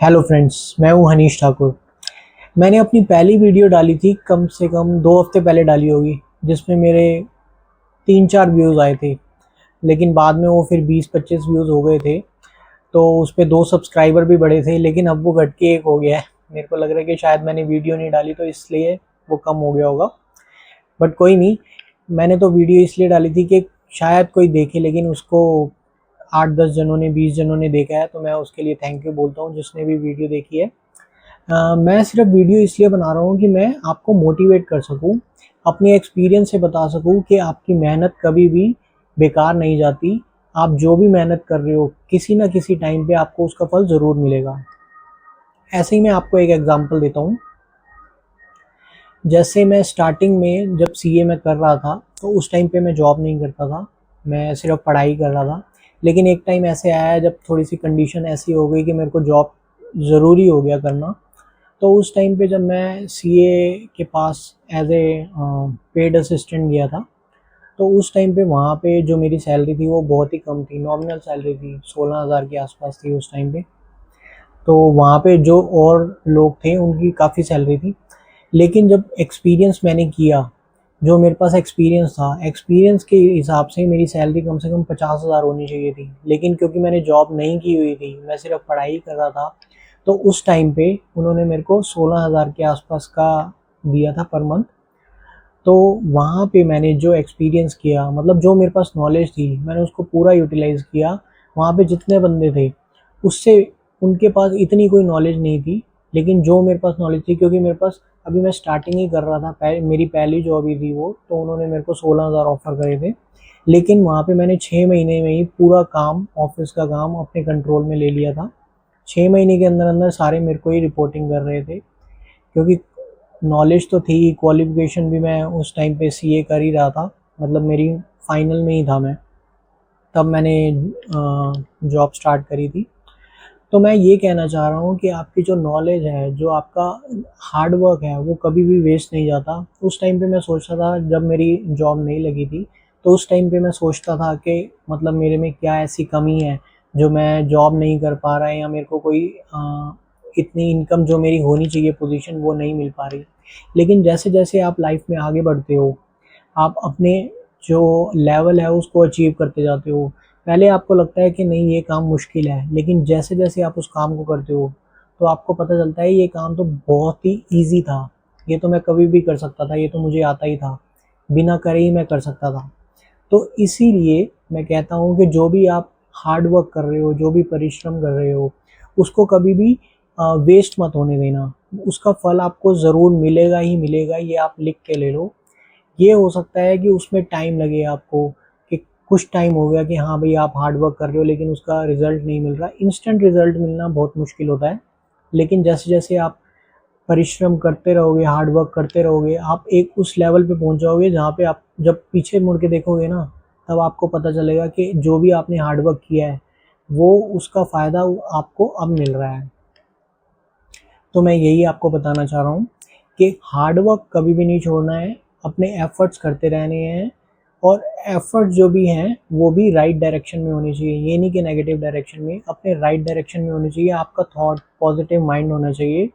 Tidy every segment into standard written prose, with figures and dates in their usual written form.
Hello friends, मैं हूं हनीश ठाकुर। मैंने अपनी पहली वीडियो डाली थी कम से कम 2 हफ्ते पहले डाली होगी, जिसमें मेरे 3-4 व्यूज़ आए थे। लेकिन बाद में वो फिर 20-25 व्यूज़ हो गए थे। तो उस पे 2 सब्सक्राइबर भी बढ़े थे, लेकिन अब वो घट के 1 हो गया है। मेरे को लग रहा है कि शायद मैंने वीडियो नहीं डाली तो इसलिए वो कम हो गया होगा। बट कोई नहीं, मैंने तो वीडियो इसलिए डाली थी कि शायद कोई देखे, लेकिन उसको 8-10 जनों ने 20 जनों ने देखा है, तो मैं उसके लिए थैंक यू बोलता हूँ जिसने भी वीडियो देखी है। मैं सिर्फ वीडियो इसलिए बना रहा हूँ कि मैं आपको मोटिवेट कर सकूँ, अपने एक्सपीरियंस से बता सकूँ कि आपकी मेहनत कभी भी बेकार नहीं जाती। आप जो भी मेहनत कर रहे हो, किसी ना किसी टाइम पे आपको उसका फल ज़रूर मिलेगा। ऐसे ही मैं आपको एक एग्जांपल देता हूँ। जैसे मैं स्टार्टिंग में जब सीए में कर रहा था, तो उस टाइम पे मैं जॉब नहीं करता था, मैं सिर्फ पढ़ाई कर रहा था। लेकिन एक टाइम ऐसे आया जब थोड़ी सी कंडीशन ऐसी हो गई कि मेरे को जॉब ज़रूरी हो गया करना। तो उस टाइम पे जब मैं सीए के पास एज ए पेड असिस्टेंट गया था, तो उस टाइम पे वहाँ पे जो मेरी सैलरी थी वो बहुत ही कम थी। नॉमिनल सैलरी थी, 16,000 के आसपास थी उस टाइम पे। तो वहाँ पे जो और लोग थे उनकी काफ़ी सैलरी थी। लेकिन जब एक्सपीरियंस मैंने किया, जो मेरे पास एक्सपीरियंस था, एक्सपीरियंस के हिसाब से मेरी सैलरी कम से कम 50,000 होनी चाहिए थी। लेकिन क्योंकि मैंने जॉब नहीं की हुई थी, मैं सिर्फ पढ़ाई कर रहा था, तो उस टाइम पे उन्होंने मेरे को 16,000 के आसपास का दिया था पर मंथ। तो वहाँ पे मैंने जो एक्सपीरियंस किया, मतलब जो मेरे पास नॉलेज थी, मैंने उसको पूरा यूटिलाइज़ किया। वहाँ पे जितने बंदे थे, उससे उनके पास इतनी कोई नॉलेज नहीं थी। लेकिन जो मेरे पास नॉलेज थी, क्योंकि मेरे पास अभी मैं स्टार्टिंग ही कर रहा था, मेरी पहली जॉब ही थी वो, तो उन्होंने मेरे को 16,000 ऑफ़र करे थे। लेकिन वहाँ पे मैंने 6 महीने में ही पूरा काम, ऑफ़िस का काम अपने कंट्रोल में ले लिया था। 6 महीने के अंदर-अंदर सारे मेरे को ही रिपोर्टिंग कर रहे थे, क्योंकि नॉलेज तो थी, क्वालिफ़िकेशन भी मैं उस टाइम पे सीए कर ही रहा था, मतलब मेरी फाइनल में ही था मैं, तब मैंने जॉब स्टार्ट करी थी। तो मैं ये कहना चाह रहा हूँ कि आपकी जो नॉलेज है, जो आपका हार्ड वर्क है, वो कभी भी वेस्ट नहीं जाता। उस टाइम पे मैं सोचता था, जब मेरी जॉब नहीं लगी थी, तो उस टाइम पे मैं सोचता था कि मतलब मेरे में क्या ऐसी कमी है जो मैं जॉब नहीं कर पा रहा है, या मेरे को कोई इतनी इनकम जो मेरी होनी चाहिए पोजीशन वो नहीं मिल पा रही। लेकिन जैसे-जैसे आप लाइफ में आगे बढ़ते हो, आप अपने जो लेवल है उसको अचीव करते जाते हो। पहले आपको लगता है कि नहीं ये काम मुश्किल है, लेकिन जैसे-जैसे आप उस काम को करते हो, तो आपको पता चलता है ये काम तो बहुत ही ईज़ी था। ये तो मैं कभी भी कर सकता था, ये तो मुझे आता ही था। बिना करे ही मैं कर सकता था। तो इसीलिए मैं कहता हूँ कि जो भी आप हार्ड वर्क कर रहे हो, जो भी परिश्रम कर रहे हो, उसको कभी भी वेस्ट मत होने देना। उसका फल आपको ज़रूर मिलेगा ही मिलेगा, ये आप लिख के ले लो। ये हो सकता है कि उसमें टाइम लगे आपको, कि कुछ टाइम हो गया कि हाँ भाई आप हार्ड वर्क कर रहे हो लेकिन उसका रिज़ल्ट नहीं मिल रहा। इंस्टेंट रिज़ल्ट मिलना बहुत मुश्किल होता है। लेकिन जैसे-जैसे आप परिश्रम करते रहोगे, हार्ड वर्क करते रहोगे, आप एक उस लेवल पे पहुँच जाओगे जहाँ पे आप जब पीछे मुड़ के देखोगे ना, तब आपको पता चलेगा कि जो भी आपने हार्ड वर्क किया है, वो उसका फ़ायदा आपको अब मिल रहा है। तो मैं यही आपको बताना चाह रहा हूँ कि हार्ड वर्क कभी भी नहीं छोड़ना है, अपने एफ़र्ट्स करते रहने हैं, और एफ़र्ट जो भी हैं, वो भी राइट डायरेक्शन में होने चाहिए। ये नहीं कि नेगेटिव डायरेक्शन में, अपने राइट डायरेक्शन में होने चाहिए। आपका थॉट पॉज़िटिव माइंड होना चाहिए।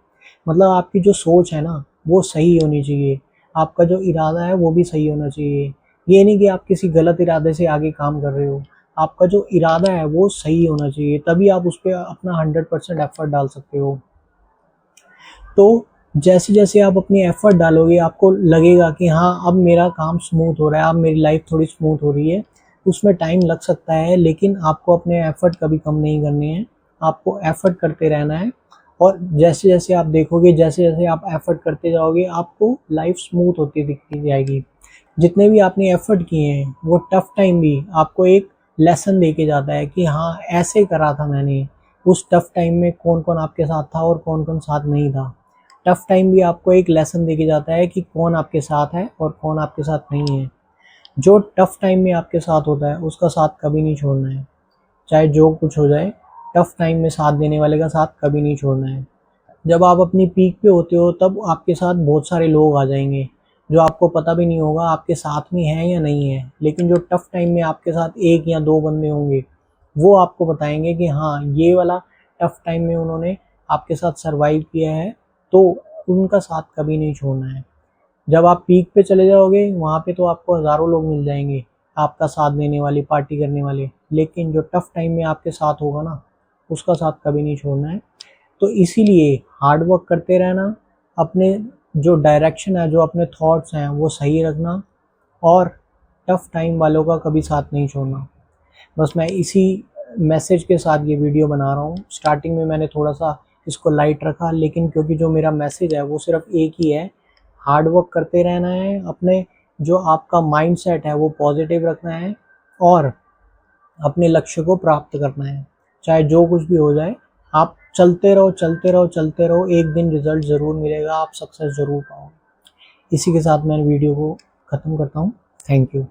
मतलब आपकी जो सोच है ना, वो सही होनी चाहिए। आपका जो इरादा है, वो भी सही होना चाहिए। ये नहीं कि आप किसी गलत इरादे से आगे काम कर रहे हो। आपका जो इरादा है, वो सही होना चाहिए, तभी आप उस पे अपना 100% एफ़र्ट डाल सकते हो। तो जैसे-जैसे आप अपनी एफ़र्ट डालोगे, आपको लगेगा कि हाँ, अब मेरा काम स्मूथ हो रहा है, अब मेरी लाइफ़ थोड़ी स्मूथ हो रही है। उसमें टाइम लग सकता है, लेकिन आपको अपने एफ़र्ट कभी कम नहीं करने हैं। आपको एफ़र्ट करते रहना है, और जैसे-जैसे आप देखोगे, जैसे-जैसे आप एफ़र्ट करते जाओगे, आपको लाइफ़ स्मूथ होती दिखती जाएगी। जितने भी आपने एफ़र्ट किए हैं, वो टफ़ टाइम भी आपको एक लेसन दे के जाता है कि हाँ, ऐसे करा था मैंने। उस टफ़ टाइम में कौन-कौन आपके साथ था और कौन-कौन साथ नहीं था। टफ़ टाइम भी आपको एक लेसन दे के जाता है कि कौन आपके साथ है और कौन आपके साथ नहीं है। जो टफ़ टाइम में आपके साथ होता है, उसका साथ कभी नहीं छोड़ना है। चाहे जो कुछ हो जाए, टफ़ टाइम में साथ देने वाले का साथ कभी नहीं छोड़ना है। जब आप अपनी पीक पे होते हो, तब आपके साथ बहुत सारे लोग आ जाएँगे, जो आपको पता भी नहीं होगा आपके साथ में हैं या नहीं हैं। लेकिन जो टफ़ टाइम में आपके साथ 1 या 2 बंदे होंगे, वो आपको बताएँगे कि हाँ, ये वाला टफ़ टाइम में उन्होंने आपके साथ सरवाइव किया है तो उनका साथ कभी नहीं छोड़ना है। जब आप पीक पे चले जाओगे वहाँ पे तो आपको हज़ारों लोग मिल जाएंगे आपका साथ देने वाले, पार्टी करने वाले, लेकिन जो टफ टाइम में आपके साथ होगा ना, उसका साथ कभी नहीं छोड़ना है। तो इसीलिए हार्ड वर्क करते रहना, अपने जो डायरेक्शन है, जो अपने थॉट्स हैं वो सही रखना, और टफ टाइम वालों का कभी साथ नहीं छोड़ना। बस मैं इसी मैसेज के साथ ये वीडियो बना रहा हूँ। स्टार्टिंग में मैंने थोड़ा सा इसको लाइट रखा, लेकिन क्योंकि जो मेरा मैसेज है वो सिर्फ एक ही है, हार्ड वर्क करते रहना है, अपने जो आपका माइंडसेट है वो पॉजिटिव रखना है, और अपने लक्ष्य को प्राप्त करना है। चाहे जो कुछ भी हो जाए, आप चलते रहो चलते रहो चलते रहो, एक दिन रिजल्ट ज़रूर मिलेगा, आप सक्सेस ज़रूर पाओगे। इसी के साथ मैं वीडियो को ख़त्म करता हूँ। Thank you.